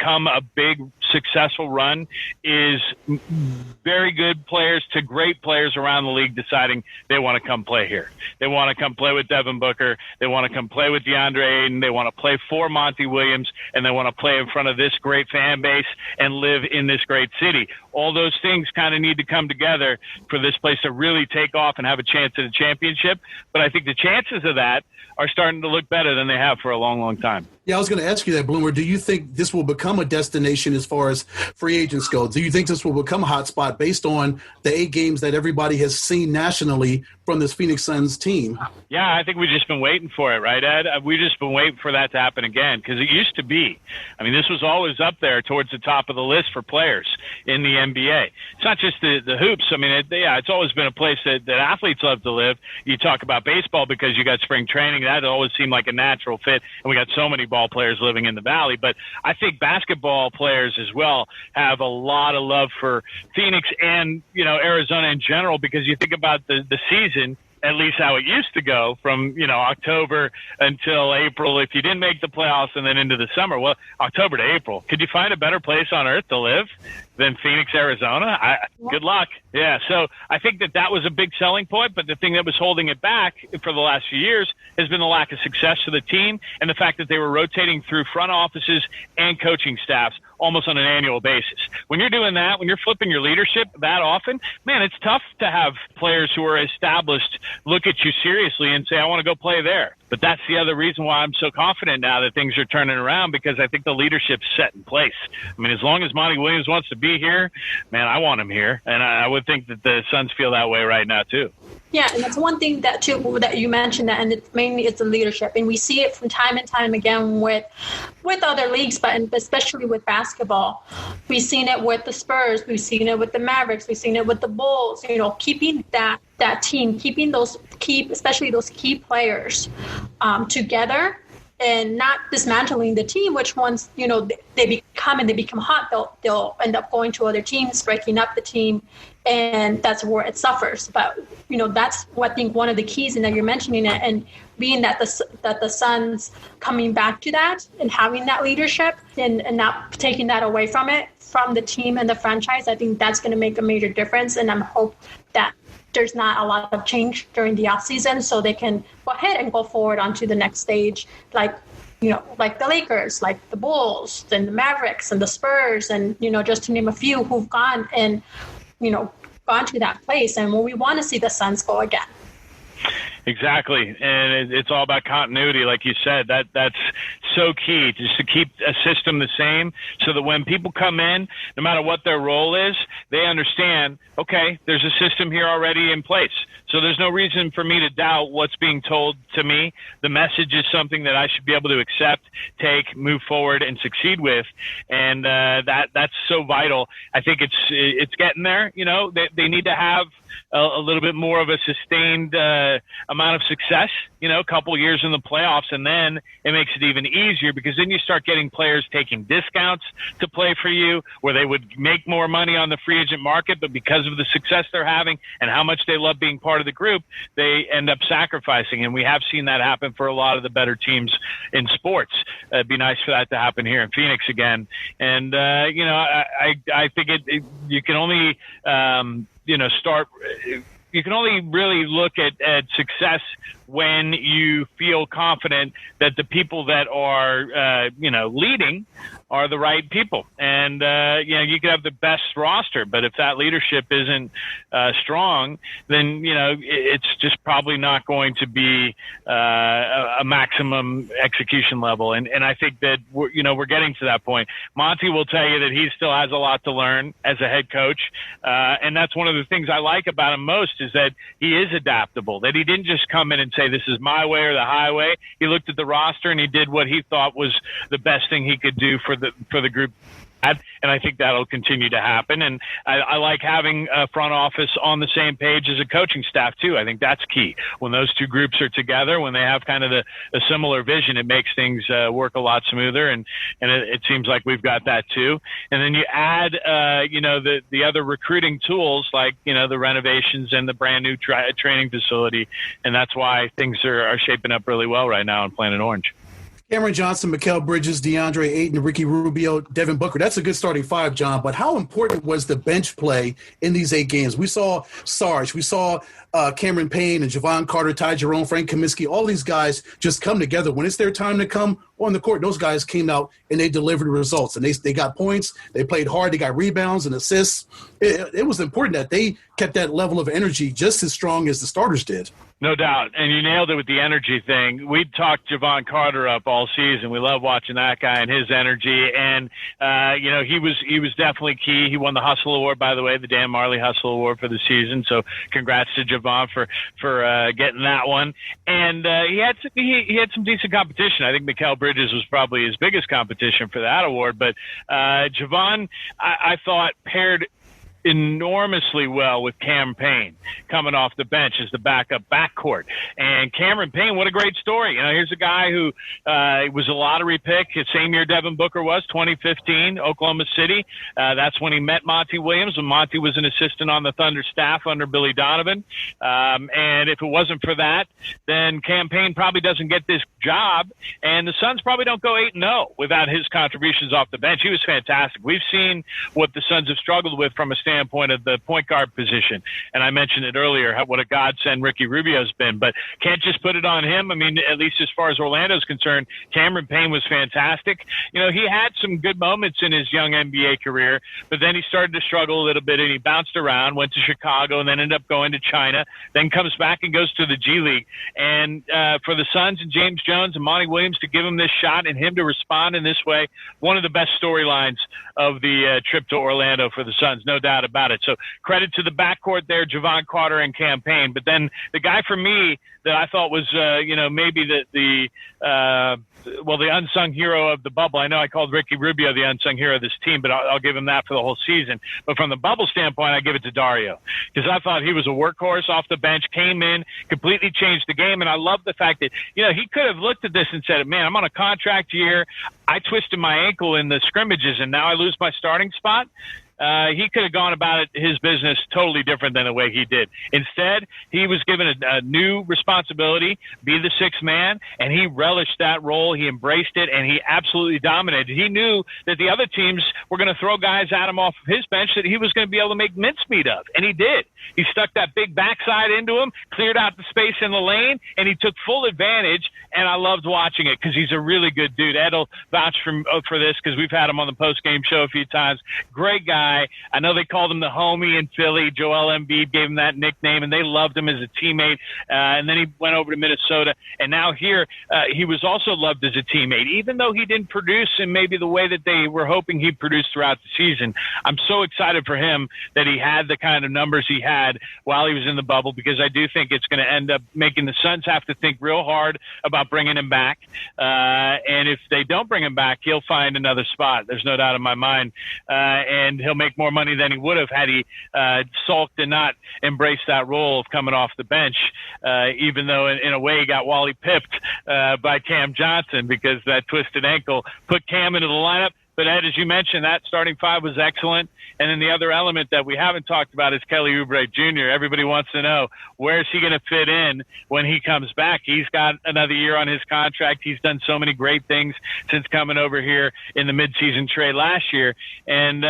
become a big successful run is very good players to great players around the league deciding they want to come play here. They want to come play with Devin Booker. They want to come play with DeAndre Ayton. They want to play for Monty Williams, and they want to play in front of this great fan base and live in this great city. All those things kind of need to come together for this place to really take off and have a chance at a championship. But I think the chances of that are starting to look better than they have for a long, long time. Yeah, I was going to ask you that, Bloomer. Do you think this will become a destination as far as free agents go? Do you think this will become a hot spot based on the 8 games that everybody has seen nationally from this Phoenix Suns team? Yeah, I think we've just been waiting for it, right, Ed? We've just been waiting for that to happen again because it used to be. I mean, this was always up there towards the top of the list for players in the NBA. It's not just the hoops. I mean, it's always been a place that athletes love to live. You talk about baseball because you got spring training. That always seemed like a natural fit, and we got so many ball players living in the Valley. But I think basketball players as well have a lot of love for Phoenix and, Arizona in general, because you think about the season, at least how it used to go from, October until April. If you didn't make the playoffs and then into the summer, well, October to April, could you find a better place on earth to live than Phoenix, Arizona? Good luck. Yeah. So I think that was a big selling point, but the thing that was holding it back for the last few years has been the lack of success for the team and the fact that they were rotating through front offices and coaching staffs almost on an annual basis. When you're doing that, when you're flipping your leadership that often, man, it's tough to have players who are established look at you seriously and say, I want to go play there. But that's the other reason why I'm so confident now that things are turning around, because I think the leadership's set in place. I mean, as long as Monty Williams wants to be here, man, I want him here. And I would think that the Suns feel that way right now, too. Yeah, and that's one thing that you mentioned, and mainly it's the leadership. And we see it from time and time again with other leagues, but especially with basketball. We've seen it with the Spurs. We've seen it with the Mavericks. We've seen it with the Bulls. Keeping that team, keeping especially those key players together, and not dismantling the team, which once, they become hot, they'll end up going to other teams, breaking up the team, and that's where it suffers. But, that's what I think one of the keys, and that you're mentioning it, and being that the Suns coming back to that and having that leadership and not taking that away from the team and the franchise, I think that's going to make a major difference. And I'm hope that there's not a lot of change during the offseason, so they can go ahead and go forward onto the next stage, like the Lakers, like the Bulls and the Mavericks and the Spurs, and, just to name a few who've gone and, gone to that place. And we want to see the Suns go again. Exactly. And it's all about continuity. Like you said, that's so key, just to keep a system the same so that when people come in, no matter what their role is, they understand, okay, there's a system here already in place. So there's no reason for me to doubt what's being told to me. The message is something that I should be able to accept, take, move forward, and succeed with. And that's so vital. I think it's getting there. They need to have a little bit more of a sustained amount of success, a couple years in the playoffs, and then it makes it even easier, because then you start getting players taking discounts to play for you, where they would make more money on the free agent market, but because of the success they're having and how much they love being part of the group, they end up sacrificing. And we have seen that happen for a lot of the better teams in sports. It'd be nice for that to happen here in Phoenix again. And, I think you can only, you can only really look at success when you feel confident that the people that are, leading are the right people. And, you could have the best roster, but if that leadership isn't strong, then, it's just probably not going to be a maximum execution level. And I think that, we're getting to that point. Monty will tell you that he still has a lot to learn as a head coach. And that's one of the things I like about him most, is that he is adaptable, that he didn't just come in and say, this is my way or the highway. He looked at the roster and he did what he thought was the best thing he could do for the group. And I think that'll continue to happen. And I like having a front office on the same page as a coaching staff, too. I think that's key. When those two groups are together, when they have kind of a similar vision, it makes things work a lot smoother. And it seems like we've got that, too. And then you add, the other recruiting tools, like, the renovations and the brand new training facility. And that's why things are shaping up really well right now in Planet Orange. Cameron Johnson, Mikal Bridges, DeAndre Ayton, Ricky Rubio, Devin Booker. That's a good starting five, John. But how important was the bench play in these 8 games? We saw Sarge. We saw Cameron Payne and Javon Carter, Ty Jerome, Frank Kaminsky, all these guys just come together. When it's their time to come on the court, those guys came out and they delivered results. And they got points. They played hard. They got rebounds and assists. It was important that they kept that level of energy just as strong as the starters did. No doubt. And you nailed it with the energy thing. We talked Javon Carter up all season. We love watching that guy and his energy. And, he was definitely key. He won the Hustle Award, by the way, the Dan Marley Hustle Award for the season. So congrats to Javon for getting that one. And he had some decent competition. I think Mikal Bridges was probably his biggest competition for that award. But Javon, I thought, paired enormously well with Cam Payne coming off the bench as the backup backcourt. And Cameron Payne, what a great story. Here's a guy who was a lottery pick his same year Devin Booker was, 2015, Oklahoma City. That's when he met Monty Williams, when Monty was an assistant on the Thunder staff under Billy Donovan. And if it wasn't for that, then Cam Payne probably doesn't get this job, and the Suns probably don't go 8-0 without his contributions off the bench. He was fantastic. We've seen what the Suns have struggled with from a standpoint of the point guard position, and I mentioned it earlier, what a godsend Ricky Rubio's been, but can't just put it on him. I mean, at least as far as Orlando's concerned, Cameron Payne was fantastic. He had some good moments in his young NBA career, but then he started to struggle a little bit, and he bounced around, went to Chicago, and then ended up going to China, then comes back and goes to the G League. And for the Suns and James Jones and Monty Williams to give him this shot and him to respond in this way, one of the best storylines of the trip to Orlando for the Suns, no doubt about it. So credit to the backcourt there, Javon Carter and Cam Payne. But then the guy for me that I thought was, maybe the unsung hero of the bubble. I know I called Ricky Rubio the unsung hero of this team, but I'll give him that for the whole season. But from the bubble standpoint, I give it to Dario, because I thought he was a workhorse off the bench, came in, completely changed the game. And I love the fact that, he could have looked at this and said, man, I'm on a contract year. I twisted my ankle in the scrimmages, and now I lose my starting spot. He could have gone about his business totally different than the way he did. Instead, he was given a new responsibility, be the sixth man, and he relished that role. He embraced it, and he absolutely dominated. He knew that the other teams were going to throw guys at him off of his bench that he was going to be able to make mincemeat of, and he did. He stuck that big backside into him, cleared out the space in the lane, and he took full advantage, and I loved watching it because he's a really good dude. Ed will vouch for this because we've had him on the post-game show a few times. Great guy. I know they called him the homie in Philly. Joel Embiid gave him that nickname, and they loved him as a teammate. And then he went over to Minnesota, and now here he was also loved as a teammate, even though he didn't produce in maybe the way that they were hoping he'd produce throughout the season. I'm so excited for him that he had the kind of numbers he had while he was in the bubble, because I do think it's going to end up making the Suns have to think real hard about bringing him back. And if they don't bring him back, he'll find another spot. There's no doubt in my mind. And he'll make more money than he would have had he sulked and not embraced that role of coming off the bench, even though in a way he got Wally pipped by Cam Johnson, because that twisted ankle put Cam into the lineup. But Ed, as you mentioned, that starting five was excellent. And then the other element that we haven't talked about is Kelly Oubre Jr. Everybody wants to know, where is he going to fit in when he comes back? He's got another year on his contract. He's done so many great things since coming over here in the midseason trade last year. And,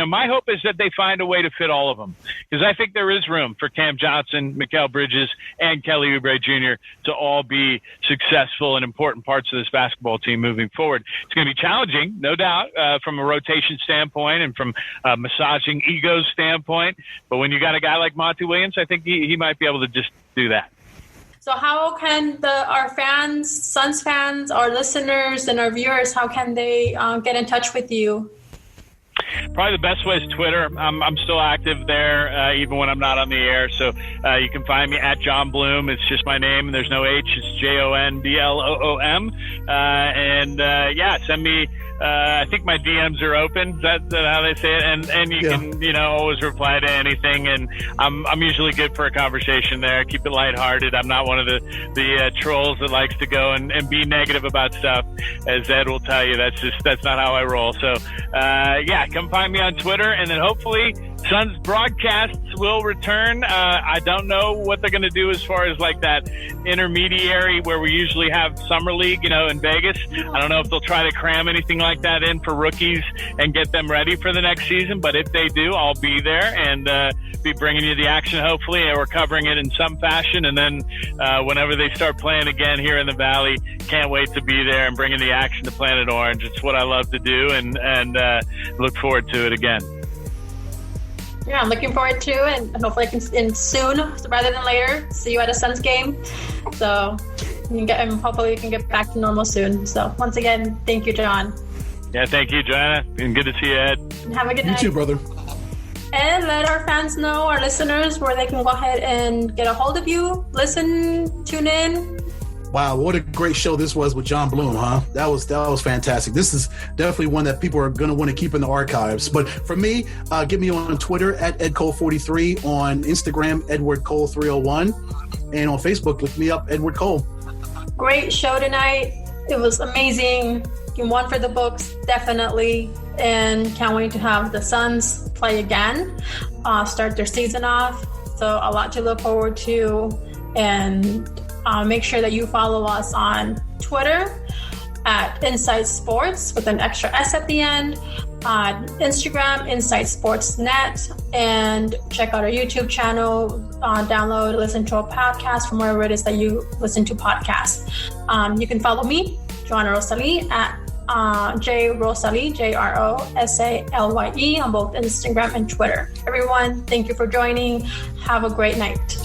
my hope is that they find a way to fit all of them, because I think there is room for Cam Johnson, Mikal Bridges, and Kelly Oubre Jr. to all be successful and important parts of this basketball team moving forward. It's going to be challenging, no doubt. From a rotation standpoint and from a massaging ego standpoint. But when you got a guy like Monty Williams, I think he might be able to just do that. So how can our fans, Suns fans, our listeners, and our viewers, how can they get in touch with you? Probably the best way is Twitter. I'm still active there, even when I'm not on the air. So you can find me at John Bloom. It's just my name, and there's no H. It's JONBLOOM. Send me. I think my DMs are open. Is that how they say it? And you can always reply to anything. And I'm usually good for a conversation there. Keep it lighthearted. I'm not one of the trolls that likes to go and be negative about stuff. As Ed will tell you, that's not how I roll. So come find me on Twitter, and then hopefully Suns broadcasts will return. I don't know what they're going to do as far as like that intermediary where we usually have summer league, in Vegas. I don't know if they'll try to cram anything like that in for rookies and get them ready for the next season. But if they do, I'll be there and be bringing you the action. Hopefully, we're covering it in some fashion. And then whenever they start playing again here in the Valley, can't wait to be there and bringing the action to Planet Orange. It's what I love to do, and look forward to it again. Yeah, I'm looking forward to it, and hopefully I can soon, rather than later, see you at a Suns game. So hopefully we can get back to normal soon. So once again, thank you, John. Yeah, thank you, Joanna. And good to see you, Ed. Have a good night. You too, brother. And let our fans know, our listeners, where they can go ahead and get a hold of you, listen, tune in. Wow, what a great show this was with John Bloom, huh? That was fantastic. This is definitely one that people are going to want to keep in the archives. But for me, get me on Twitter at EdCole43, on Instagram, EdwardCole301, and on Facebook, look me up, Edward Cole. Great show tonight. It was amazing. One for the books, definitely. And can't wait to have the Suns play again, start their season off. So a lot to look forward to. And make sure that you follow us on Twitter at Insight Sports with an extra S at the end, on Instagram, Insight Sports Net, and check out our YouTube channel, download, listen to a podcast from wherever it is that you listen to podcasts. You can follow me, Johanna-Rosalye, at J-Rosalye, J-R-O-S-A-L-Y-E on both Instagram and Twitter. Everyone, thank you for joining. Have a great night.